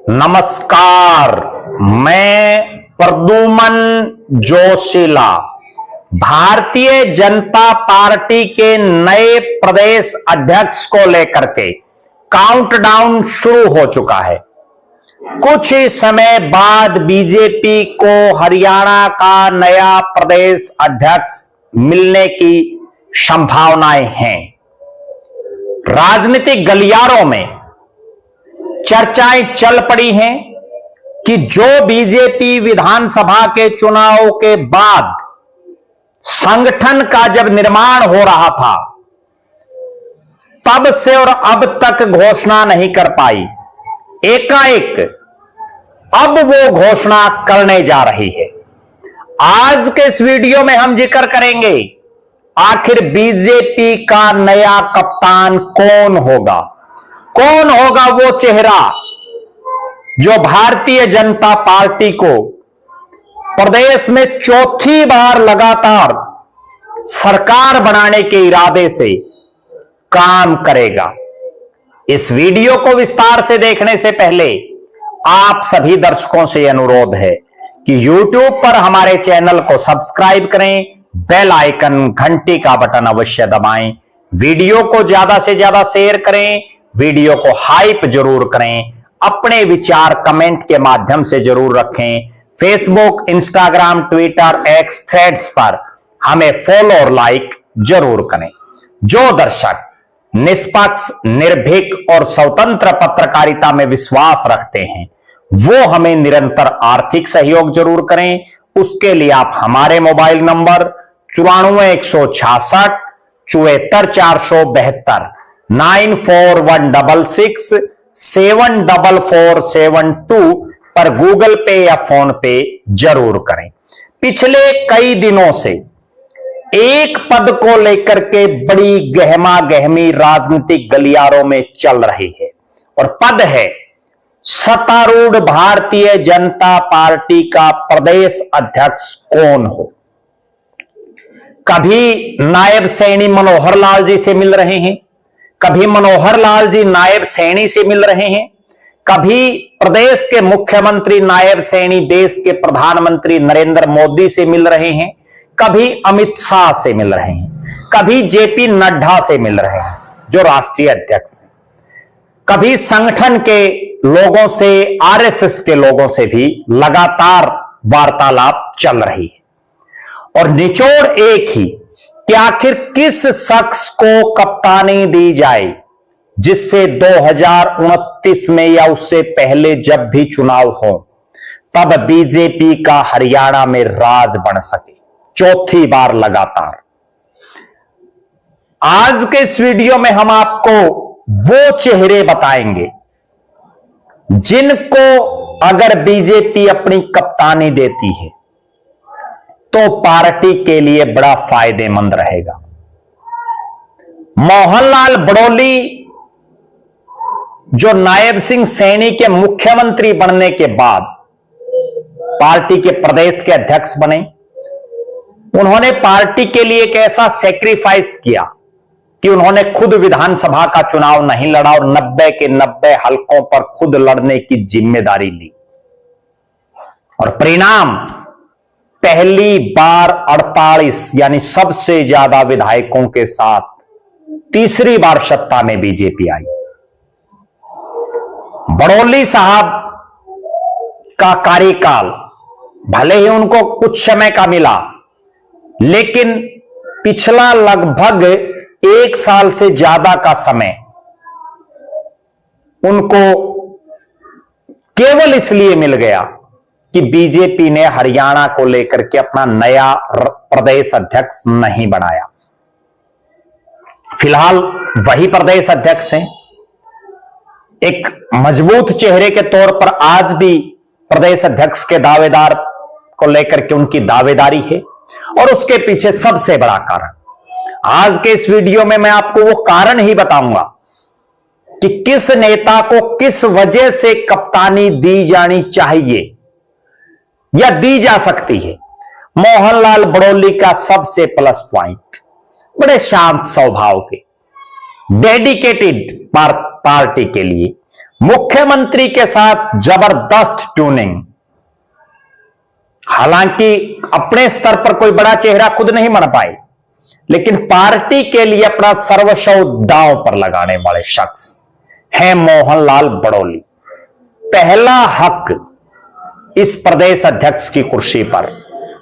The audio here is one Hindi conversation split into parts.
नमस्कार, मैं प्रद्युमन जोशीला भारतीय जनता पार्टी के नए प्रदेश अध्यक्ष को लेकर के काउंटडाउन शुरू हो चुका है। कुछ ही समय बाद बीजेपी को हरियाणा का नया प्रदेश अध्यक्ष मिलने की संभावनाएं हैं। राजनीतिक गलियारों में चर्चाएं चल पड़ी हैं कि जो बीजेपी विधानसभा के चुनाव के बाद संगठन का जब निर्माण हो रहा था तब से और अब तक घोषणा नहीं कर पाई, एकाएक अब वो घोषणा करने जा रही है। आज के इस वीडियो में हम जिक्र करेंगे आखिर बीजेपी का नया कप्तान कौन होगा। कौन होगा वो चेहरा जो भारतीय जनता पार्टी को प्रदेश में चौथी बार लगातार सरकार बनाने के इरादे से काम करेगा। इस वीडियो को विस्तार से देखने से पहले आप सभी दर्शकों से अनुरोध है कि YouTube पर हमारे चैनल को सब्सक्राइब करें, बेल आइकन घंटी का बटन अवश्य दबाएं, वीडियो को ज्यादा से ज्यादा शेयर करें, वीडियो को हाइप जरूर करें, अपने विचार कमेंट के माध्यम से जरूर रखें। Facebook, Instagram, Twitter, x, threads पर हमें फॉलो और लाइक जरूर करें। जो दर्शक निष्पक्ष, निर्भीक और स्वतंत्र पत्रकारिता में विश्वास रखते हैं वो हमें निरंतर आर्थिक सहयोग जरूर करें। उसके लिए आप हमारे मोबाइल नंबर 94 166 74 472 9416 74472 पर गूगल पे या फोन पे जरूर करें। पिछले कई दिनों से एक पद को लेकर के बड़ी गहमा गहमी राजनीतिक गलियारों में चल रही है और पद है सत्तारूढ़ भारतीय जनता पार्टी का प्रदेश अध्यक्ष कौन हो। कभी नायब सैनी मनोहर लाल जी से मिल रहे हैं, कभी मनोहर लाल जी नायब सैनी से मिल रहे हैं, कभी प्रदेश के मुख्यमंत्री नायब सैनी देश के प्रधानमंत्री नरेंद्र मोदी से मिल रहे हैं, कभी अमित शाह से मिल रहे हैं, कभी जेपी नड्डा से मिल रहे हैं जो राष्ट्रीय अध्यक्ष हैं, कभी संगठन के लोगों से, आरएसएस के लोगों से भी लगातार वार्तालाप चल रही है और निचोड़ एक ही कि आखिर किस शख्स को कप्तानी दी जाए जिससे 2029 में या उससे पहले जब भी चुनाव हो तब बीजेपी का हरियाणा में राज बन सके चौथी बार लगातार। आज के इस वीडियो में हम आपको वो चेहरे बताएंगे जिनको अगर बीजेपी अपनी कप्तानी देती है तो पार्टी के लिए बड़ा फायदेमंद रहेगा। मोहनलाल बड़ौली जो नायब सिंह सैनी के मुख्यमंत्री बनने के बाद पार्टी के प्रदेश के अध्यक्ष बने, उन्होंने पार्टी के लिए एक ऐसा सेक्रीफाइस किया कि उन्होंने खुद विधानसभा का चुनाव नहीं लड़ा और 90 के 90 हलकों पर खुद लड़ने की जिम्मेदारी ली और परिणाम पहली बार 48 यानी सबसे ज्यादा विधायकों के साथ तीसरी बार सत्ता में बीजेपी आई। बड़ौली साहब का कार्यकाल भले ही उनको कुछ समय का मिला लेकिन पिछला लगभग 1 साल से ज्यादा का समय उनको केवल इसलिए मिल गया कि बीजेपी ने हरियाणा को लेकर के अपना नया प्रदेश अध्यक्ष नहीं बनाया। फिलहाल वही प्रदेश अध्यक्ष हैं। एक मजबूत चेहरे के तौर पर आज भी प्रदेश अध्यक्ष के दावेदार को लेकर के उनकी दावेदारी है और उसके पीछे सबसे बड़ा कारण आज के इस वीडियो में मैं आपको वो कारण ही बताऊंगा कि किस नेता को किस वजह से कप्तानी दी जानी चाहिए या दी जा सकती है। मोहनलाल बड़ौली का सबसे प्लस पॉइंट बड़े शांत स्वभाव के, डेडिकेटेड पार्टी के लिए, मुख्यमंत्री के साथ जबरदस्त ट्यूनिंग। हालांकि अपने स्तर पर कोई बड़ा चेहरा खुद नहीं बन पाए, लेकिन पार्टी के लिए अपना सर्वस्व दांव पर लगाने वाले शख्स हैं मोहनलाल बड़ौली। पहला हक इस प्रदेश अध्यक्ष की कुर्सी पर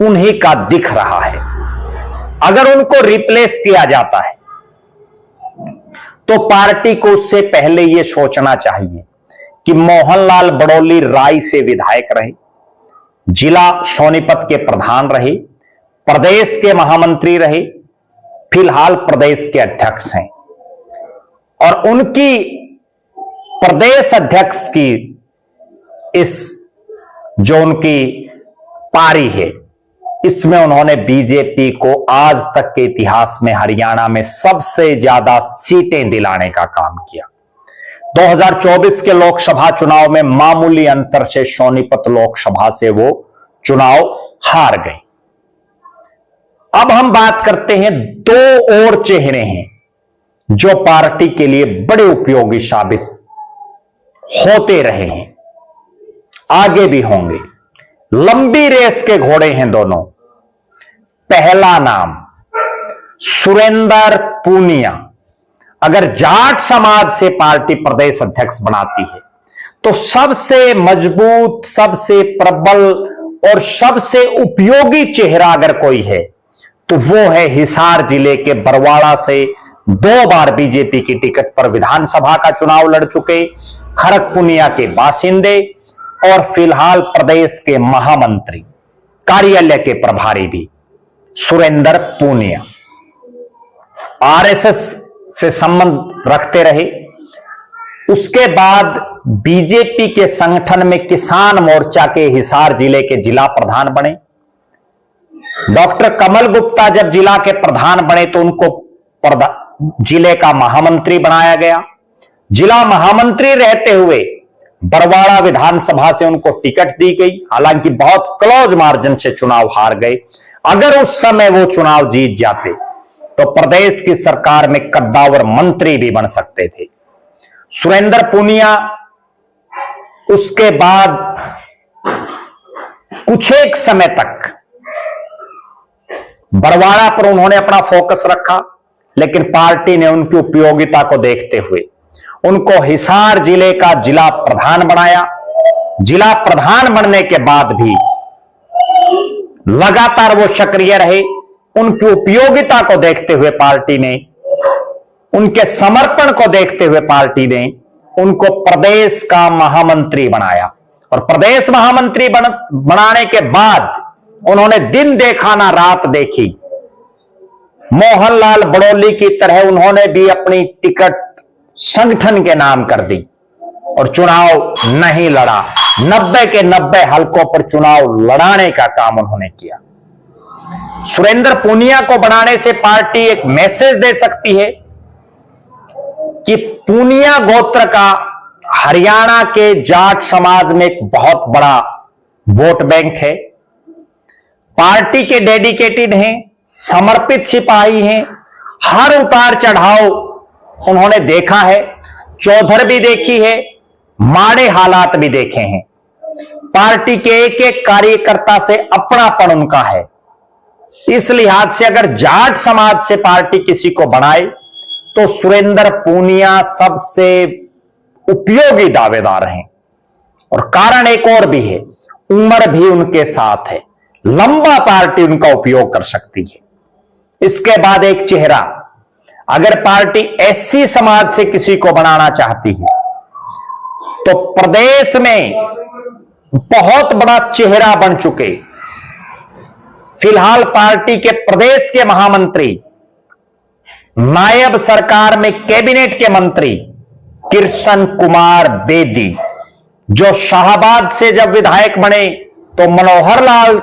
उन्हीं का दिख रहा है। अगर उनको रिप्लेस किया जाता है तो पार्टी को उससे पहले यह सोचना चाहिए कि मोहनलाल बड़ौली राय से विधायक रहे, जिला सोनीपत के प्रधान रहे, प्रदेश के महामंत्री रहे, फिलहाल प्रदेश के अध्यक्ष हैं और उनकी प्रदेश अध्यक्ष की इस जो उनकी पारी है, इसमें उन्होंने बीजेपी को आज तक के इतिहास में हरियाणा में सबसे ज्यादा सीटें दिलाने का काम किया। 2024 के लोकसभा चुनाव में मामूली अंतर से सोनीपत लोकसभा से वो चुनाव हार गए। अब हम बात करते हैं, दो और चेहरे हैं जो पार्टी के लिए बड़े उपयोगी साबित होते रहे हैं, आगे भी होंगे। लंबी रेस के घोड़े हैं दोनों। पहला नाम सुरेंद्र पूनिया। अगर जाट समाज से पार्टी प्रदेश अध्यक्ष बनाती है तो सबसे मजबूत, सबसे प्रबल और सबसे उपयोगी चेहरा अगर कोई है तो वो है हिसार जिले के बरवाड़ा से 2 बार बीजेपी की टिकट पर विधानसभा का चुनाव लड़ चुके खड़गपुनिया के बासिंदे और फिलहाल प्रदेश के महामंत्री, कार्यालय के प्रभारी भी सुरेंद्र पूनिया। आरएसएस से संबंध रखते रहे, उसके बाद बीजेपी के संगठन में किसान मोर्चा के हिसार जिले के जिला प्रधान बने। डॉक्टर कमल गुप्ता जब जिला के प्रधान बने तो उनको जिले का महामंत्री बनाया गया। जिला महामंत्री रहते हुए बरवाड़ा विधानसभा से उनको टिकट दी गई, हालांकि बहुत क्लोज मार्जिन से चुनाव हार गए। अगर उस समय वो चुनाव जीत जाते तो प्रदेश की सरकार में कद्दावर मंत्री भी बन सकते थे। सुरेंद्र पूनिया उसके बाद कुछ एक समय तक बरवाड़ा पर उन्होंने अपना फोकस रखा, लेकिन पार्टी ने उनकी उपयोगिता को देखते हुए उनको हिसार जिले का जिला प्रधान बनाया। जिला प्रधान बनने के बाद भी लगातार वो सक्रिय रहे। उनकी उपयोगिता को देखते हुए पार्टी ने, उनके समर्पण को देखते हुए पार्टी ने उनको प्रदेश का महामंत्री बनाया और प्रदेश महामंत्री बनाने के बाद उन्होंने दिन देखा ना रात देखी। मोहनलाल बड़ौली की तरह उन्होंने भी अपनी टिकट संगठन के नाम कर दी और चुनाव नहीं लड़ा। 90 के 90 हलकों पर चुनाव लड़ाने का काम उन्होंने किया। सुरेंद्र पूनिया को बनाने से पार्टी एक मैसेज दे सकती है कि पूनिया गोत्र का हरियाणा के जाट समाज में एक बहुत बड़ा वोट बैंक है। पार्टी के डेडिकेटेड हैं, समर्पित सिपाही हैं। हर उतार चढ़ाव उन्होंने देखा है, चौधर भी देखी है, माड़े हालात भी देखे हैं। पार्टी के एक एक कार्यकर्ता से अपनापन उनका है। इस लिहाज से अगर जाट समाज से पार्टी किसी को बनाए तो सुरेंद्र पूनिया सबसे उपयोगी दावेदार हैं। और कारण एक और भी है, उम्र भी उनके साथ है, लंबा पार्टी उनका उपयोग कर सकती है। इसके बाद एक चेहरा, अगर पार्टी एससी समाज से किसी को बनाना चाहती है तो प्रदेश में बहुत बड़ा चेहरा बन चुके फिलहाल पार्टी के प्रदेश के महामंत्री, नायब सरकार में कैबिनेट के मंत्री कृष्ण कुमार बेदी, जो शाहबाद से जब विधायक बने तो मनोहर लाल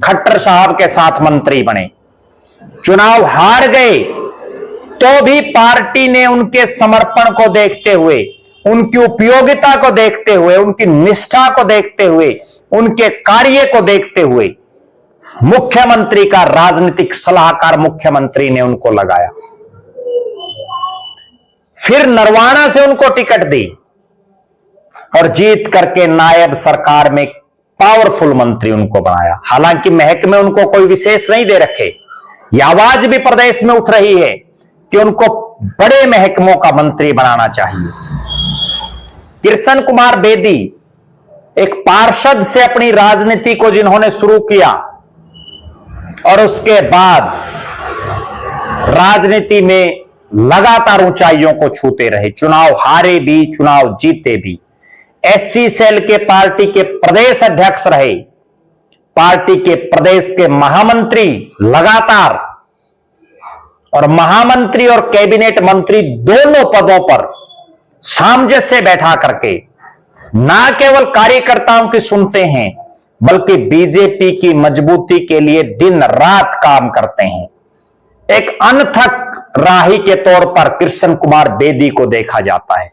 खट्टर साहब के साथ मंत्री बने, चुनाव हार गए तो भी पार्टी ने उनके समर्पण को देखते हुए, उनकी उपयोगिता को देखते हुए, उनकी निष्ठा को देखते हुए, उनके कार्य को देखते हुए मुख्यमंत्री का राजनीतिक सलाहकार मुख्यमंत्री ने उनको लगाया। फिर नरवाना से उनको टिकट दी। और जीत करके नायब सरकार में पावरफुल मंत्री उनको बनाया। हालांकि महकमे उनको कोई विशेष नहीं दे रखे। यह आवाज भी प्रदेश में उठ रही है कि उनको बड़े महकमों का मंत्री बनाना चाहिए। कृष्ण कुमार बेदी एक पार्षद से अपनी राजनीति को जिन्होंने शुरू किया और उसके बाद राजनीति में लगातार ऊंचाइयों को छूते रहे, चुनाव हारे भी, चुनाव जीते भी, एससी सेल के पार्टी के प्रदेश अध्यक्ष रहे, पार्टी के प्रदेश के महामंत्री लगातार, और महामंत्री और कैबिनेट मंत्री दोनों पदों पर सामंजस्य बैठा करके ना केवल कार्यकर्ताओं की सुनते हैं बल्कि बीजेपी की मजबूती के लिए दिन रात काम करते हैं। एक अनथक राही के तौर पर कृष्ण कुमार बेदी को देखा जाता है।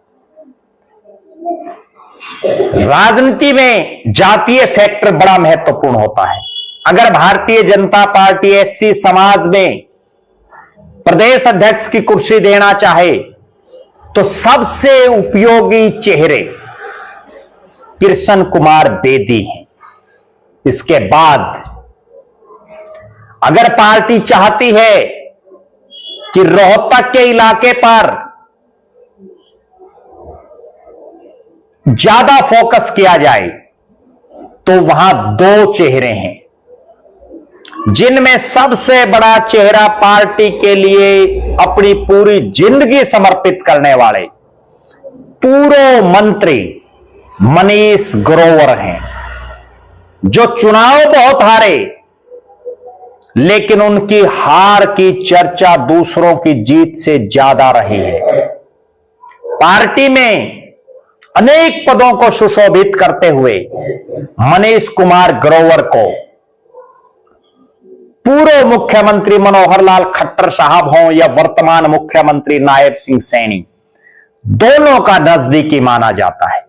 राजनीति में जातीय फैक्टर बड़ा महत्वपूर्ण होता है। अगर भारतीय जनता पार्टी एससी समाज में प्रदेश अध्यक्ष की कुर्सी देना चाहे तो सबसे उपयोगी चेहरे कृष्ण कुमार बेदी हैं। इसके बाद अगर पार्टी चाहती है कि रोहतक के इलाके पर ज्यादा फोकस किया जाए तो वहां दो चेहरे हैं, जिनमें सबसे बड़ा चेहरा पार्टी के लिए अपनी पूरी जिंदगी समर्पित करने वाले पूर्व मंत्री मनीष ग्रोवर हैं, जो चुनाव बहुत हारे लेकिन उनकी हार की चर्चा दूसरों की जीत से ज्यादा रही है। पार्टी में अनेक पदों को सुशोभित करते हुए मनीष कुमार ग्रोवर को पूर्व मुख्यमंत्री मनोहर लाल खट्टर साहब हों या वर्तमान मुख्यमंत्री नायब सिंह सैनी, दोनों का नजदीकी माना जाता है।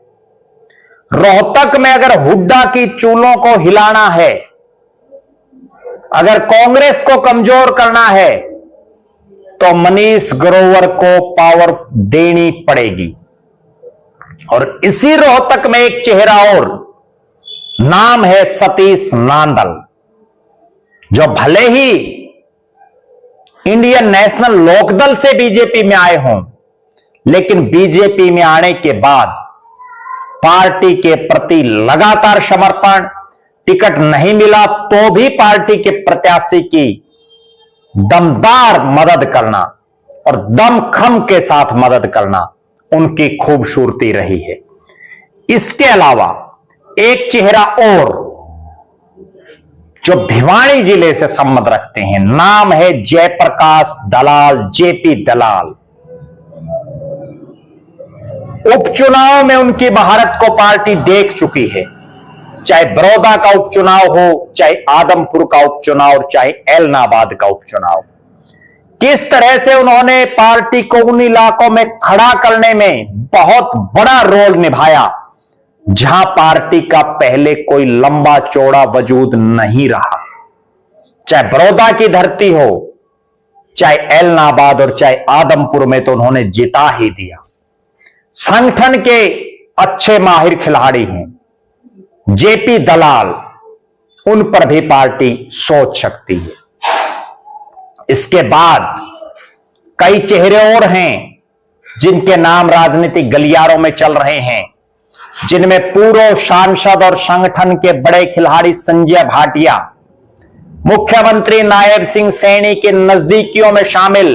रोहतक में अगर हुड्डा की चूलों को हिलाना है, अगर कांग्रेस को कमजोर करना है तो मनीष ग्रोवर को पावर देनी पड़ेगी। और इसी रोहतक में एक चेहरा और, नाम है सतीश नांदल, जो भले ही इंडियन नेशनल लोकदल से बीजेपी में आए हों लेकिन बीजेपी में आने के बाद पार्टी के प्रति लगातार समर्पण, टिकट नहीं मिला तो भी पार्टी के प्रत्याशी की दमदार मदद करना और दमखम के साथ मदद करना उनकी खूबसूरती रही है। इसके अलावा एक चेहरा और जो भिवानी जिले से संबंध रखते हैं, नाम है जयप्रकाश दलाल, जेपी दलाल। उपचुनाव में उनकी महारत को पार्टी देख चुकी है, चाहे बड़ौदा का उपचुनाव हो, चाहे आदमपुर का उपचुनाव और चाहे एलनाबाद का उपचुनाव। किस तरह से उन्होंने पार्टी को उन इलाकों में खड़ा करने में बहुत बड़ा रोल निभाया जहां पार्टी का पहले कोई लंबा चौड़ा वजूद नहीं रहा। चाहे बड़ौदा की धरती हो, चाहे एलनाबाद और चाहे आदमपुर में तो उन्होंने जिता ही दिया। संगठन के अच्छे माहिर खिलाड़ी हैं जेपी दलाल, उन पर भी पार्टी सोच सकती है। इसके बाद कई चेहरे और हैं जिनके नाम राजनीतिक गलियारों में चल रहे हैं, जिनमें पूर्व सांसद और संगठन के बड़े खिलाड़ी संजय भाटिया, मुख्यमंत्री नायब सिंह सैनी के नजदीकियों में शामिल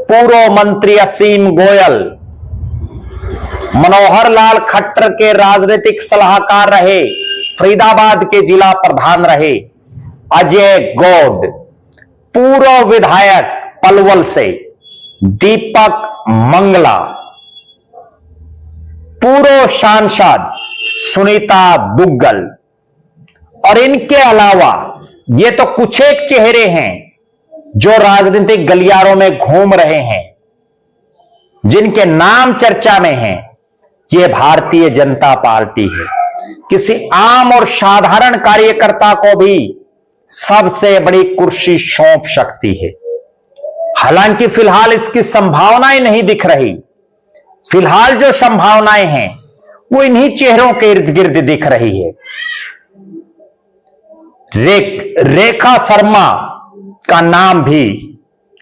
पूर्व मंत्री असीम गोयल, मनोहर लाल खट्टर के राजनीतिक सलाहकार रहे, फरीदाबाद के जिला प्रधान रहे अजय गौड, पूर्व विधायक पलवल से दीपक मंगला, पूर्व सांसद सुनीता दुग्गल, और इनके अलावा ये तो कुछ एक चेहरे हैं जो राजनीतिक गलियारों में घूम रहे हैं, जिनके नाम चर्चा में हैं। ये भारतीय जनता पार्टी है, किसी आम और साधारण कार्यकर्ता को भी सबसे बड़ी कुर्सी सौंप सकती है। हालांकि फिलहाल इसकी संभावनाएं नहीं दिख रही। फिलहाल जो संभावनाएं हैं वो इन्हीं चेहरों के इर्द गिर्द दिख रही है। रेखा शर्मा का नाम भी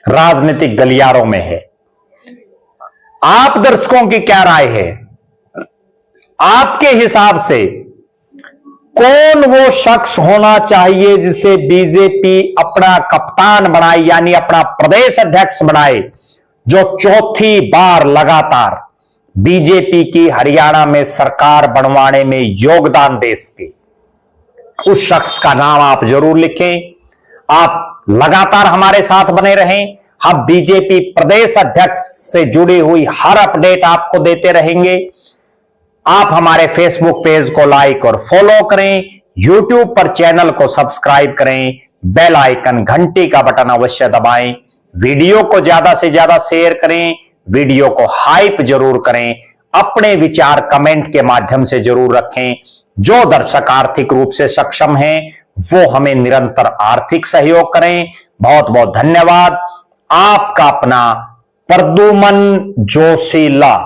राजनीतिक गलियारों में है। आप दर्शकों की क्या राय है? आपके हिसाब से कौन वो शख्स होना चाहिए जिसे बीजेपी अपना कप्तान बनाए, यानी अपना प्रदेश अध्यक्ष बनाए, जो चौथी बार लगातार बीजेपी की हरियाणा में सरकार बनवाने में योगदान दे सके? उस शख्स का नाम आप जरूर लिखें। आप लगातार हमारे साथ बने रहें। हम बीजेपी प्रदेश अध्यक्ष से जुड़ी हुई हर अपडेट आपको देते रहेंगे। आप हमारे फेसबुक पेज को लाइक और फॉलो करें, यूट्यूब पर चैनल को सब्सक्राइब करें, बेल आइकन घंटी का बटन अवश्य दबाएं, वीडियो को ज्यादा से ज्यादा शेयर करें, वीडियो को हाइप जरूर करें, अपने विचार कमेंट के माध्यम से जरूर रखें। जो दर्शक आर्थिक रूप से सक्षम हैं वो हमें निरंतर आर्थिक सहयोग करें। बहुत बहुत धन्यवाद। आपका अपना प्रद्युमन जोशीला।